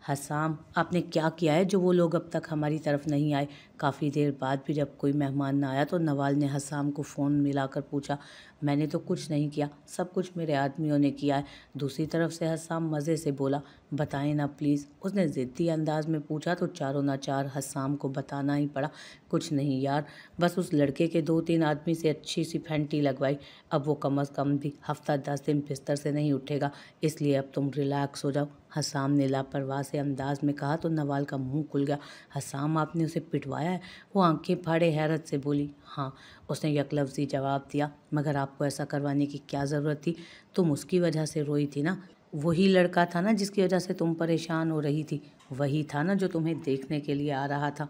हसाम, आपने क्या किया है जो वो लोग अब तक हमारी तरफ नहीं आए? काफ़ी देर बाद भी जब कोई मेहमान ना आया तो नवाल ने हसाम को फ़ोन मिलाकर पूछा। मैंने तो कुछ नहीं किया, सब कुछ मेरे आदमियों ने किया है। दूसरी तरफ से हसाम मज़े से बोला, बताएं ना प्लीज़। उसने ज़िद्दी अंदाज में पूछा तो चारों नाचार हसाम को बताना ही पड़ा। कुछ नहीं यार, बस उस लड़के के 2-3 आदमी से अच्छी सी फैंटी लगवाई। अब वो कम अज़ कम भी हफ्ता 10 दिन बिस्तर से नहीं उठेगा, इसलिए अब तुम रिलैक्स हो जाओ। हसाम ने लापरवाह से अंदाज में कहा तो नवाल का मुंह खुल गया। हसाम, आपने उसे पिटवाया है? वो आंखें फाड़े हैरत से बोली। हाँ, उसने यकलफ्ज़ी जवाब दिया। मगर आपको ऐसा करवाने की क्या ज़रूरत थी? तुम उसकी वजह से रोई थी ना? वही लड़का था ना जिसकी वजह से तुम परेशान हो रही थी? वही था ना जो तुम्हें देखने के लिए आ रहा था?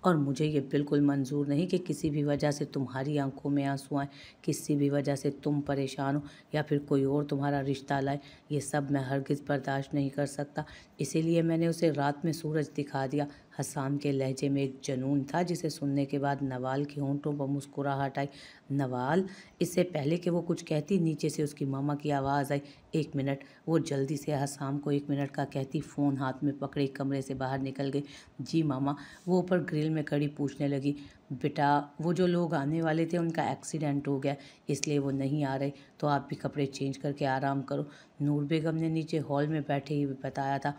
और मुझे ये बिल्कुल मंजूर नहीं कि किसी भी वजह से तुम्हारी आंखों में आंसू आए, किसी भी वजह से तुम परेशान हो या फिर कोई और तुम्हारा रिश्ता लाए। ये सब मैं हरगिज़ बर्दाश्त नहीं कर सकता। इसीलिए मैंने उसे रात में सूरज दिखा दिया। हसाम के लहजे में एक जुनून था जिसे सुनने के बाद नवाल के होंठों पर मुस्कुराहट आई। नवाल, इससे पहले कि वो कुछ कहती नीचे से उसकी मामा की आवाज़ आई। 1 मिनट। वो जल्दी से हसाम को 1 मिनट का कहती फ़ोन हाथ में पकड़े कमरे से बाहर निकल गई। जी मामा। वो ऊपर ग्रिल में खड़ी पूछने लगी, बेटा वो जो लोग आने वाले थे उनका एक्सीडेंट हो गया, इसलिए वो नहीं आ रहे, तो आप भी कपड़े चेंज करके आराम करो। नूर बेगम ने नीचे हॉल में बैठे ही बताया था।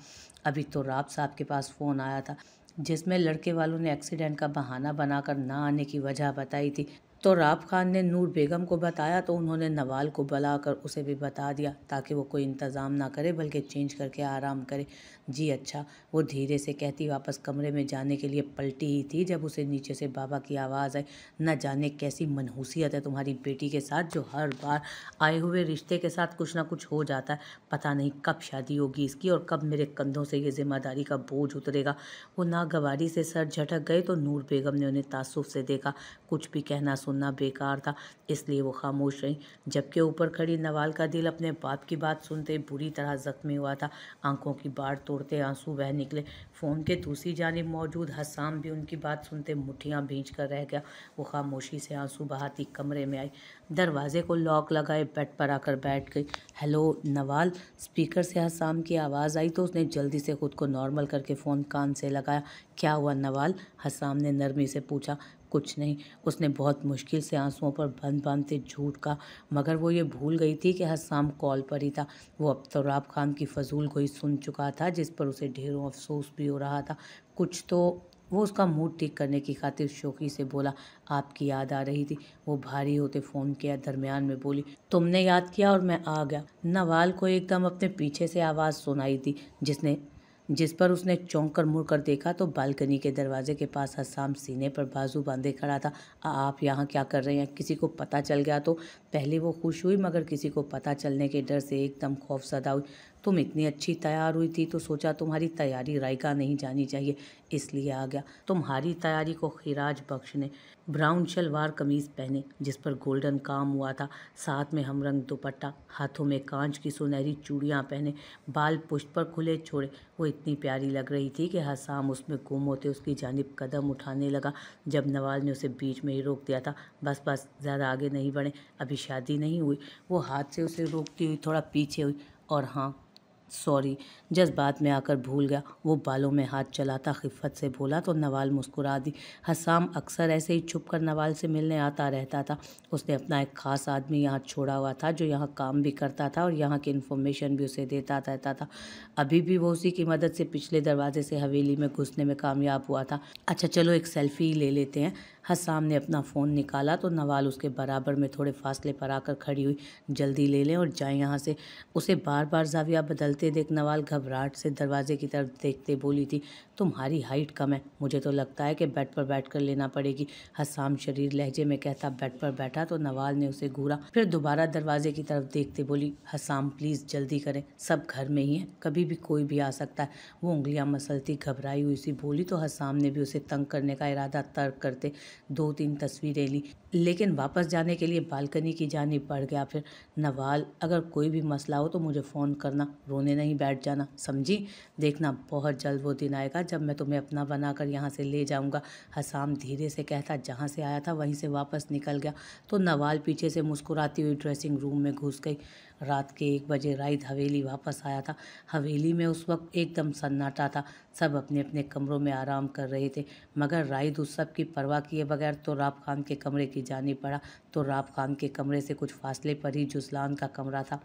अभी तो राब साहब के पास फ़ोन आया था जिसमें लड़के वालों ने एक्सीडेंट का बहाना बनाकर ना आने की वजह बताई थी। तो राब खान ने नूर बेगम को बताया तो उन्होंने नवाल को बुलाकर उसे भी बता दिया ताकि वो कोई इंतज़ाम ना करे बल्कि चेंज करके आराम करे। जी अच्छा। वो धीरे से कहती वापस कमरे में जाने के लिए पलटी ही थी जब उसे नीचे से बाबा की आवाज़ आई। न जाने कैसी मनहूसियत है तुम्हारी बेटी के साथ जो हर बार आए हुए रिश्ते के साथ कुछ ना कुछ हो जाता है। पता नहीं कब शादी होगी इसकी और कब मेरे कंधों से ये जिम्मेदारी का बोझ उतरेगा। वो नागवारी से सर झटक गए तो नूर बेगम ने उन्हें तासुफ से देखा। कुछ भी कहना सुनना बेकार था, इसलिए वो खामोश रही। जबकि ऊपर खड़ी नवाल का दिल अपने बाप की बात सुनते बुरी तरह जख्मी हुआ था। आंखों की बाढ़ तोड़ते आंसू बह निकले। फ़ोन के दूसरी जानिब मौजूद हसाम भी उनकी बात सुनते मुठ्ठियां भींच कर रह गया। वो खामोशी से आंसू बहाती कमरे में आई, दरवाजे को लॉक लगाए बेड पर आकर बैठ गई। हेलो नवाल। स्पीकर से हसाम की आवाज़ आई तो उसने जल्दी से खुद को नॉर्मल करके फ़ोन कान से लगाया। क्या हुआ नवाल? हसाम ने नरमी से पूछा। कुछ नहीं, उसने बहुत मुश्किल से आंसुओं पर बंद बांधते झूठ कहा। मगर वो ये भूल गई थी कि हसाम कॉल पर ही था। वो अब तो राब खान की फजूल गोई सुन चुका था जिस पर उसे ढेरों अफसोस भी हो रहा था। कुछ तो वो उसका मूड ठीक करने की खातिर शोखी से बोला, आपकी याद आ रही थी। वो भारी होते फ़ोन के दरमियान में बोली, तुमने याद किया और मैं आ गया। नवाल को एकदम अपने पीछे से आवाज़ सुनाई दी जिस पर उसने चौंक कर मुड़ कर देखा तो बालकनी के दरवाजे के पास हसाम सीने पर बाजू बांधे खड़ा था। आप यहाँ क्या कर रहे हैं? किसी को पता चल गया तो? पहले वो खुश हुई मगर किसी को पता चलने के डर से एकदम खौफजदा हुई। तुम इतनी अच्छी तैयार हुई थी तो सोचा तुम्हारी तैयारी रायका नहीं जानी चाहिए, इसलिए आ गया। तुम्हारी तैयारी को खिराज बख्शने। ब्राउन शलवार कमीज़ पहने जिस पर गोल्डन काम हुआ था, साथ में हमरंग दुपट्टा, हाथों में कांच की सुनहरी चूड़ियाँ पहने, बाल पुष्प पर खुले छोड़े। वो इतनी प्यारी लग रही थी कि हसाम उसमें गुम होते उसकी जानिब कदम उठाने लगा जब नवाल ने उसे बीच में ही रोक दिया था। बस बस, ज़्यादा आगे नहीं बढ़े, अभी शादी नहीं हुई। वो हाथ से उसे रोकती हुई थोड़ा पीछे हुई। और हाँ, सॉरी, जज्बात में आकर भूल गया। वो बालों में हाथ चलाता खिफ़्फ़त से बोला तो नवाल मुस्कुरा दी। हसाम अक्सर ऐसे ही छुप कर नवाल से मिलने आता रहता था। उसने अपना एक ख़ास आदमी यहाँ छोड़ा हुआ था जो यहाँ काम भी करता था और यहाँ की इन्फॉर्मेशन भी उसे देता रहता था। अभी भी वो उसी की मदद से पिछले दरवाजे से हवेली में घुसने में कामयाब हुआ था। अच्छा चलो एक सेल्फ़ी ले लेते हैं। हसाम ने अपना फ़ोन निकाला तो नवाल उसके बराबर में थोड़े फासले पर आकर खड़ी हुई। जल्दी ले लें और जाएं यहाँ से। उसे बार बार जाविया बदलते देख नवाल घबराहट से दरवाजे की तरफ देखते बोली थी, तुम्हारी हाइट कम है, मुझे तो लगता है कि बेड पर बैठकर लेना पड़ेगी। हसाम शरीर लहजे में कहता बेड पर बैठा तो नवाल ने उसे घूरा, फिर दोबारा दरवाजे की तरफ देखते बोली, हसाम प्लीज़ जल्दी करें, सब घर में ही है, कभी भी कोई भी आ सकता है। वो उंगलियां मसलती घबराई हुई सी बोली तो हसाम ने भी उसे तंग करने का इरादा तर्क करते 2-3 तस्वीरें ली, लेकिन वापस जाने के लिए बालकनी की जानिब बढ़ गया। फिर, नवाल अगर कोई भी मसला हो तो मुझे फ़ोन करना, रोने नहीं बैठ जाना, समझी? देखना बहुत जल्द वो दिन आएगा जब मैं तुम्हें अपना बनाकर यहाँ से ले जाऊँगा। हसाम धीरे से कहता जहाँ से आया था वहीं से वापस निकल गया तो नवाल पीछे से मुस्कुराती हुई ड्रेसिंग रूम में घुस गई। रात के 1 बजे राइड हवेली वापस आया था। हवेली में उस वक्त एकदम सन्नाटा था। सब अपने अपने कमरों में आराम कर रहे थे, मगर राइड उस सब की परवाह किए बगैर तो राब खान के कमरे की जानिब बढ़ा। तो राब खान के कमरे से कुछ फासले पर ही जुजलान का कमरा था।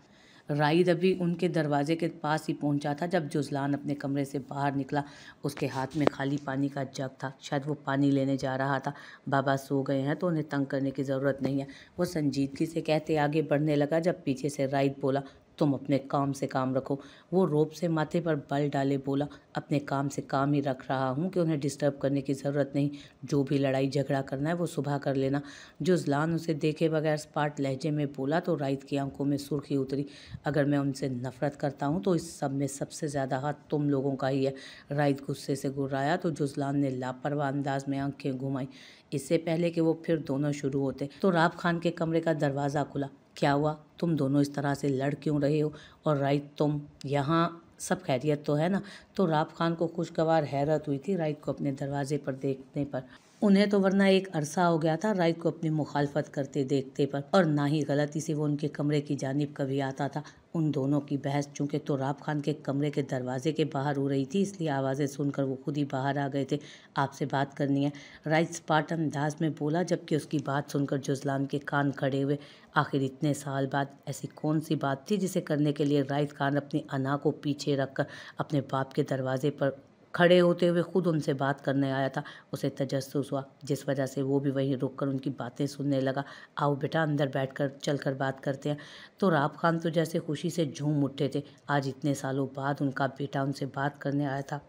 राइद अभी उनके दरवाजे के पास ही पहुंचा था जब जुजलान अपने कमरे से बाहर निकला। उसके हाथ में खाली पानी का जग था, शायद वो पानी लेने जा रहा था। बाबा सो गए हैं तो उन्हें तंग करने की ज़रूरत नहीं है, वो संजीदगी से कहते आगे बढ़ने लगा जब पीछे से राइद बोला, तुम अपने काम से काम रखो। वो रोब से माथे पर बल डाले बोला, अपने काम से काम ही रख रहा हूँ कि उन्हें डिस्टर्ब करने की ज़रूरत नहीं। जो भी लड़ाई झगड़ा करना है वो सुबह कर लेना। जुजलान उसे देखे बगैर स्पाट लहजे में बोला तो राइद की आंखों में सुर्खी उतरी। अगर मैं उनसे नफरत करता हूँ तो इस सब में सबसे ज़्यादा हाथ तुम लोगों का ही है। राइद गुस्से से गुर्राया तो जुजलान ने लापरवाह अंदाज में आंखें घुमाई। इससे पहले कि वो फिर दोनों शुरू होते तो राब खान के कमरे का दरवाज़ा खुला। क्या हुआ, तुम दोनों इस तरह से लड़ क्यों रहे हो? और राइद तुम यहाँ सब खैरियत तो है ना? तो राब खान को खुशगवार हैरत हुई थी राइद को अपने दरवाजे पर देखने पर। उन्हें तो वरना एक अरसा हो गया था राइद को अपनी मुखालफत करते देखते पर, और ना ही गलती से वो उनके कमरे की जानिब कभी आता था। उन दोनों की बहस चूंकि तो राब खान के कमरे के दरवाजे के बाहर हो रही थी, इसलिए आवाज़ें सुनकर वो खुद ही बाहर आ गए थे। आपसे बात करनी है, राइद स्पार्टन अंदाज में बोला, जबकि उसकी बात सुनकर जुजलान के कान खड़े हुए। आखिर इतने साल बाद ऐसी कौन सी बात थी जिसे करने के लिए राइद खान अपनी अना को पीछे रखकर अपने बाप के दरवाजे पर खड़े होते हुए खुद उनसे बात करने आया था। उसे तजस्सुस हुआ, जिस वजह से वो भी वहीं रुककर उनकी बातें सुनने लगा। आओ बेटा, अंदर बैठकर चलकर बात करते हैं। तो राब खान तो जैसे खुशी से झूम उठे थे। आज इतने सालों बाद उनका बेटा उनसे बात करने आया था।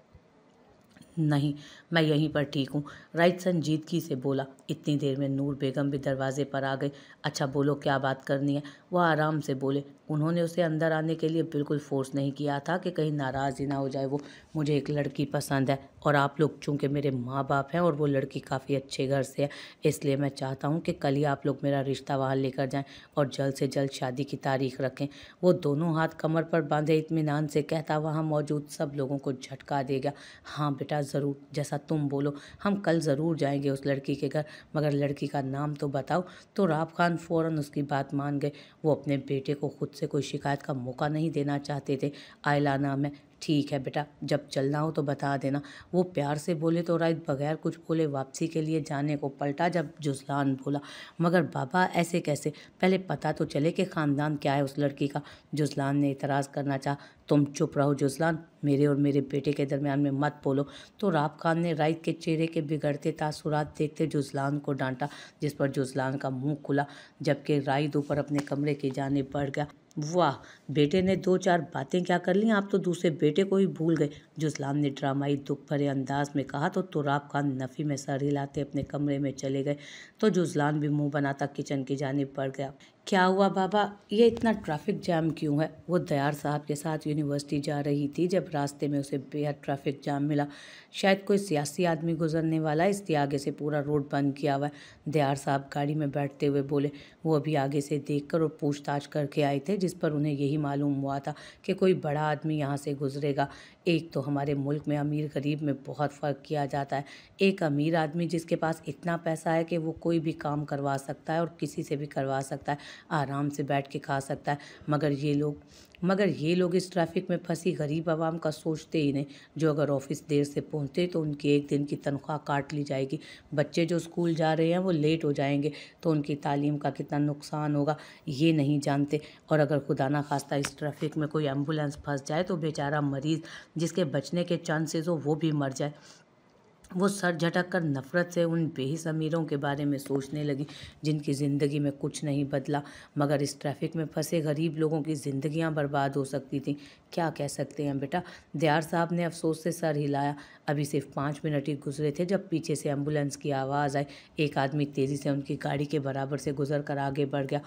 नहीं, मैं यहीं पर ठीक हूँ, राइट संजीदगी से बोला। इतनी देर में नूर बेगम भी दरवाजे पर आ गई। अच्छा बोलो, क्या बात करनी है? वह आराम से बोले। उन्होंने उसे अंदर आने के लिए बिल्कुल फोर्स नहीं किया था कि कहीं नाराज़ ही ना हो जाए वो। मुझे एक लड़की पसंद है और आप लोग चूँकि मेरे माँ बाप हैं और वो लड़की काफ़ी अच्छे घर से है, इसलिए मैं चाहता हूँ कि कल ही आप लोग मेरा रिश्ता वहाँ लेकर जाएँ और जल्द से जल्द शादी की तारीख रखें। वो दोनों हाथ कमर पर बांधे इत्मीनान से कहता वहाँ मौजूद सब लोगों को झटका दे गया। हाँ बेटा, ज़रूर, जैसा तुम बोलो, हम कल ज़रूर जाएंगे उस लड़की के घर, मगर लड़की का नाम तो बताओ। तो राब खान फ़ौरन उसकी बात मान गए। वो अपने बेटे को खुद से कोई शिकायत का मौका नहीं देना चाहते थे। आयला नाम है। ठीक है बेटा, जब चलना हो तो बता देना, वो प्यार से बोले। तो राइद बगैर कुछ बोले वापसी के लिए जाने को पलटा जब जुजलान बोला, मगर बाबा ऐसे कैसे? पहले पता तो चले कि ख़ानदान क्या है उस लड़की का। जुजलान ने इतराज़ करना चाहा। तुम चुप रहो जुजलान, मेरे और मेरे बेटे के दरमियान में मत बोलो। तो राब खान ने राइद के चेहरे के बिगड़ते तासुरात देखते जुजलान को डांटा, जिस पर जुजलान का मुंह खुला, जबकि राइद ऊपर अपने कमरे की जानिब बढ़ गया। वाह, बेटे ने 2-4 बातें क्या कर ली, आप तो दूसरे बेटे को ही भूल गए, जुजलान ने ड्रामाई दुख भरे अंदाज में कहा। तो राब खान नफ़ी में सर हिलाते अपने कमरे में चले गए। तो जुजलान भी मुंह बनाता किचन की जानिब बढ़ गया। क्या हुआ बाबा, ये इतना ट्रैफिक जाम क्यों है? वो दयार साहब के साथ यूनिवर्सिटी जा रही थी जब रास्ते में उसे बेहद ट्रैफिक जाम मिला। शायद कोई सियासी आदमी गुजरने वाला है, इसलिए आगे से पूरा रोड बंद किया हुआ है। दयार साहब गाड़ी में बैठते हुए बोले। वो अभी आगे से देखकर और पूछताछ करके आए थे, जिस पर उन्हें यही मालूम हुआ था कि कोई बड़ा आदमी यहाँ से गुजरेगा। एक तो हमारे मुल्क में अमीर गरीब में बहुत फ़र्क किया जाता है। एक अमीर आदमी जिसके पास इतना पैसा है कि वो कोई भी काम करवा सकता है और किसी से भी करवा सकता है, आराम से बैठ के खा सकता है, मगर ये लोग इस ट्रैफिक में फंसी गरीब आवाम का सोचते ही नहीं, जो अगर ऑफिस देर से पहुंचते तो उनकी एक दिन की तनख्वाह काट ली जाएगी। बच्चे जो स्कूल जा रहे हैं वो लेट हो जाएंगे तो उनकी तालीम का कितना नुकसान होगा ये नहीं जानते। और अगर खुदा ना खास्ता इस ट्रैफिक में कोई एम्बुलेंस फंस जाए तो बेचारा मरीज़ जिसके बचने के चांसेस हो वो भी मर जाए। वो सर झटक कर नफ़रत से उन बेहिस अमीरों के बारे में सोचने लगी जिनकी ज़िंदगी में कुछ नहीं बदला, मगर इस ट्रैफिक में फंसे गरीब लोगों की ज़िंदगियां बर्बाद हो सकती थीं। क्या कह सकते हैं बेटा, दयार साहब ने अफसोस से सर हिलाया। अभी सिर्फ 5 मिनट ही गुजरे थे जब पीछे से एम्बुलेंस की आवाज़ आई। एक आदमी तेज़ी से उनकी गाड़ी के बराबर से गुजर कर आगे बढ़ गया।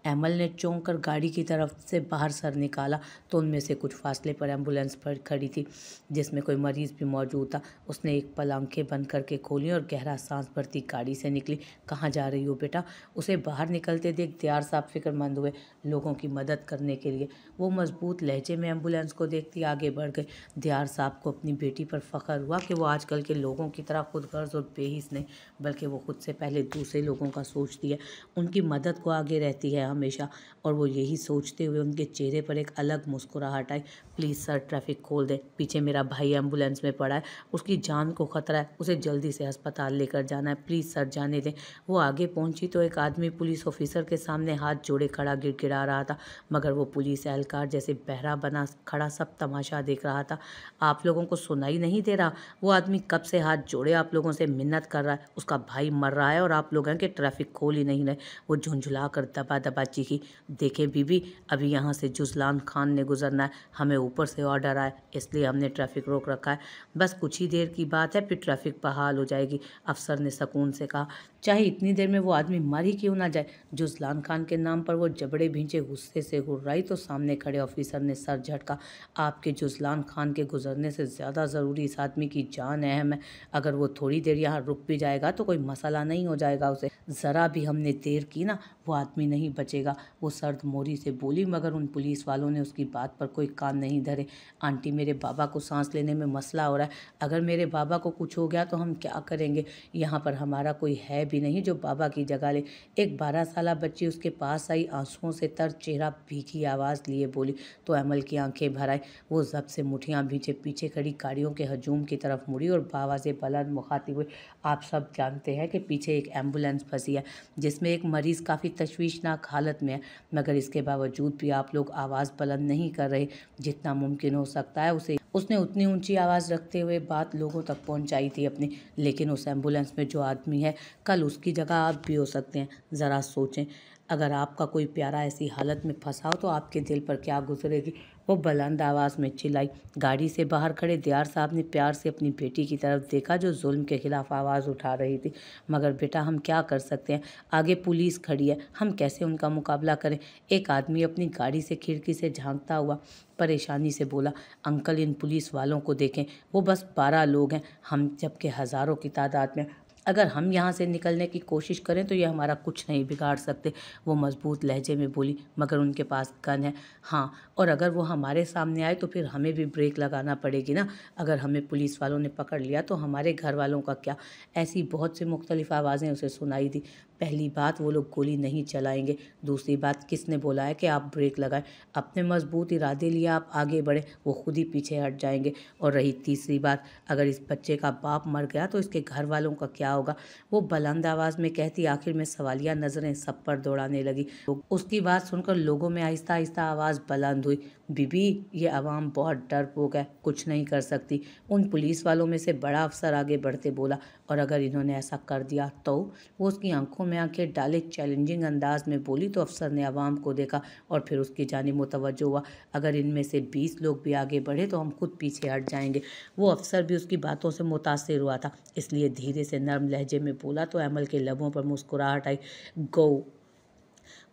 एमल ने चौंक कर गाड़ी की तरफ से बाहर सर निकाला तो उनमें से कुछ फासले पर एम्बुलेंस पर खड़ी थी, जिसमें कोई मरीज़ भी मौजूद था। उसने एक पल आंखें आंखें बंद करके खोली और गहरा सांस भरती गाड़ी से निकली। कहाँ जा रही हो बेटा? उसे बाहर निकलते देख दियार साहब फिक्रमंद हुए। लोगों की मदद करने के लिए। वो मजबूत लहजे में एम्बुलेंस को देखती आगे बढ़ गई। दियार साहब को अपनी बेटी पर फख्र हुआ कि वो आजकल के लोगों की तरह खुदगर्ज और बेहिस नहीं, बल्कि वो खुद से पहले दूसरे लोगों का सोचती है, उनकी मदद को आगे रहती है हमेशा। और वो यही सोचते हुए उनके चेहरे पर एक अलग मुस्कुराहट आई। प्लीज़ सर, ट्रैफिक खोल दे, पीछे मेरा भाई एम्बुलेंस में पड़ा है, उसकी जान को खतरा है, उसे जल्दी से अस्पताल लेकर जाना है, प्लीज़ सर जाने दें। वो आगे पहुंची तो एक आदमी पुलिस ऑफिसर के सामने हाथ जोड़े खड़ा गिड़गिड़ा रहा था, मगर वो पुलिस एहलकार जैसे बहरा बना खड़ा सब तमाशा देख रहा था। आप लोगों को सुनाई नहीं दे रहा? वो आदमी कब से हाथ जोड़े आप लोगों से मिन्नत कर रहा है, उसका भाई मर रहा है और आप लोग हैं कि ट्रैफिक खोल ही नहीं रहे। वो झुंझुला कर दबा दबा चीखी, देखे बीबी, अभी यहाँ से जुजलान खान ने गुजरना है, हमें ऊपर से ऑर्डर आए, इसलिए हमने ट्रैफिक रोक रखा है, बस कुछ ही देर की बात है, फिर ट्रैफिक बहाल हो जाएगी, अफसर ने सुकून से कहा। चाहे इतनी देर में वो आदमी मर ही क्यों ना जाए। जुजलान खान के नाम पर वो जबड़े भींचे गुस्से से हुर्राई तो सामने खड़े ऑफिसर ने सर झटका। आपके जुजलान खान के गुजरने से ज़्यादा ज़रूरी इस आदमी की जान अहम है। अगर वो थोड़ी देर यहाँ रुक भी जाएगा तो कोई मसला नहीं हो जाएगा उसे। ज़रा भी हमने देर की ना, वो आदमी नहीं बचेगा, वो सर्द मोरी से बोली, मगर उन पुलिस वालों ने उसकी बात पर कोई कान नहीं धरे। आंटी, मेरे बाबा को सांस लेने में मसला हो रहा है, अगर मेरे बाबा को कुछ हो गया तो हम क्या करेंगे? यहाँ पर हमारा कोई है भी नहीं जो बाबा की जगह ले। एक 12 साल बच्ची उसके पास आई, आंसुओं से तर चेहरा, भीगी आवाज़ लिए बोली तो अमल की आंखें भर आई। वो जब से मुठियाँ भींचे पीछे खड़ी गाड़ियों के हजूम की तरफ मुड़ी और बाबा से बुलंद मुखातिब हुई, आप सब जानते हैं कि पीछे एक एम्बुलेंस फंसी है जिसमें एक मरीज़ काफ़ी तशवीशनाक हालत में है, मगर इसके बावजूद भी आप लोग आवाज़ बुलंद नहीं कर रहे। जितना मुमकिन हो सकता है उसने उतनी ऊंची आवाज़ रखते हुए बात लोगों तक पहुंचाई थी अपनी। लेकिन उस एम्बुलेंस में जो आदमी है, कल उसकी जगह आप भी हो सकते हैं। ज़रा सोचें, अगर आपका कोई प्यारा ऐसी हालत में फंसा हो तो आपके दिल पर क्या गुजरेगी? वो बुलंद आवाज़ में चिल्लाई। गाड़ी से बाहर खड़े दियार साहब ने प्यार से अपनी बेटी की तरफ देखा जो जुल्म के खिलाफ आवाज़ उठा रही थी। मगर बेटा, हम क्या कर सकते हैं? आगे पुलिस खड़ी है, हम कैसे उनका मुकाबला करें? एक आदमी अपनी गाड़ी से खिड़की से झांकता हुआ परेशानी से बोला, अंकल, इन पुलिस वालों को देखें, वो बस 12 लोग हैं, हम जबकि हज़ारों की तादाद में। अगर हम यहाँ से निकलने की कोशिश करें तो ये हमारा कुछ नहीं बिगाड़ सकते। वो मजबूत लहजे में बोली, मगर उनके पास गन है। हाँ, और अगर वो हमारे सामने आए तो फिर हमें भी ब्रेक लगाना पड़ेगी ना। अगर हमें पुलिस वालों ने पकड़ लिया तो हमारे घर वालों का क्या? ऐसी बहुत सी मुख्तलिफ आवाज़ें उसे सुनाई दी। पहली बात, वो लोग गोली नहीं चलाएंगे। दूसरी बात, किसने बोला है कि आप ब्रेक लगाएं? अपने मजबूत इरादे लिए आप आगे बढ़े, वो खुद ही पीछे हट जाएंगे। और रही तीसरी बात, अगर इस बच्चे का बाप मर गया तो इसके घर वालों का क्या होगा? वो बुलंद आवाज़ में कहती आखिर में सवालिया नज़रें सब पर दौड़ाने लगी। उसकी बात सुनकर लोगों में आहिस्ता आहिस्ता आवाज़ बुलंद हुई, बीबी, ये अवाम बहुत डरपोक है, कुछ नहीं कर सकती। उन पुलिस वालों में से बड़ा अफसर आगे बढ़ते बोला, और अगर इन्होंने ऐसा कर दिया तो? वो उसकी आंखों में आंखें डाले चैलेंजिंग अंदाज में बोली तो अफसर ने अवाम को देखा और फिर उसकी जानिब मुतवज्जो हुआ, अगर इनमें से 20 लोग भी आगे बढ़े तो हम खुद पीछे हट जाएंगे। वो अफसर भी उसकी बातों से मुतासिर हुआ था, इसलिए धीरे से नर्म लहजे में बोला तो अमल के लबों पर मुस्कुराहट आई, गो।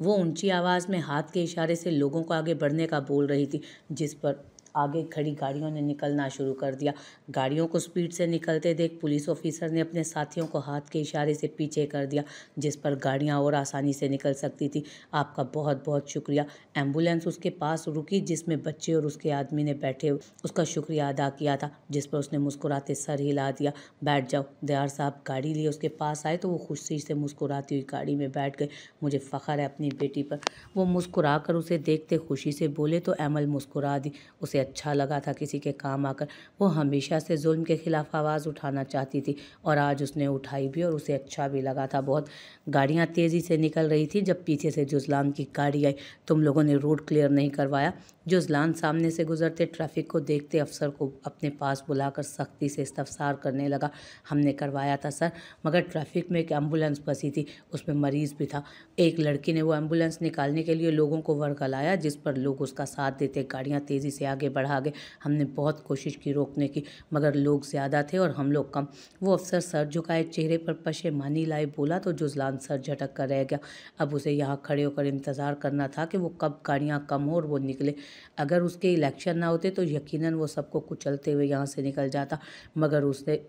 वो ऊंची आवाज़ में हाथ के इशारे से लोगों को आगे बढ़ने का बोल रही थी, जिस पर आगे खड़ी गाड़ियों ने निकलना शुरू कर दिया। गाड़ियों को स्पीड से निकलते देख पुलिस ऑफिसर ने अपने साथियों को हाथ के इशारे से पीछे कर दिया, जिस पर गाड़ियां और आसानी से निकल सकती थी। आपका बहुत बहुत शुक्रिया। एम्बुलेंस उसके पास रुकी जिसमें बच्चे और उसके आदमी ने बैठे उसका शुक्रिया अदा किया था, जिस पर उसने मुस्कुराते सर हिला दिया। बैठ जाओ। दयार साहब गाड़ी लिए उसके पास आए तो वो खुशी से मुस्कुराती हुई गाड़ी में बैठ गए। मुझे फ़ख्र है अपनी बेटी पर। वो मुस्कुरा कर उसे देखते खुशी से बोले तो अमल मुस्कुरा दी। उसे अच्छा लगा था किसी के काम आकर। वो हमेशा से जुल्म के खिलाफ आवाज़ उठाना चाहती थी और आज उसने उठाई भी और उसे अच्छा भी लगा था बहुत। गाड़ियाँ तेज़ी से निकल रही थी जब पीछे से जुजलान की गाड़ी आई। तुम लोगों ने रोड क्लियर नहीं करवाया? जुजलान सामने से गुजरते ट्रैफिक को देखते अफसर को अपने पास बुलाकर सख्ती से इस्तफसार करने लगा। हमने करवाया था सर, मगर ट्रैफिक में एक एम्बुलेंस फंसी थी, उसमें मरीज़ भी था। एक लड़की ने वो एम्बुलेंस निकालने के लिए लोगों को वर्गलाया, जिस पर लोग उसका साथ देते गाड़ियाँ तेज़ी से आगे बढ़ा गए। हमने बहुत कोशिश की रोकने की, मगर लोग ज़्यादा थे और हम लोग कम। वो अफसर सर झुकाए चेहरे पर पशेमानी लाए बोला तो जुजलान सर झटक कर रह गया। अब उसे यहाँ खड़े होकर इंतज़ार करना था कि वो कब गाड़ियाँ कम हो और वो निकले। अगर उसके इलेक्शन ना होते तो यकीनन वो सबको कुचलते हुए यहाँ से निकल जाता, मगर उसने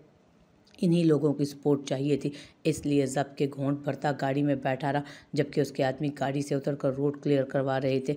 इन्हीं लोगों की सपोर्ट चाहिए थी, इसलिए ज़ब्त के घोंट भरता गाड़ी में बैठा रहा, जबकि उसके आदमी गाड़ी से उतरकर रोड क्लियर करवा रहे थे।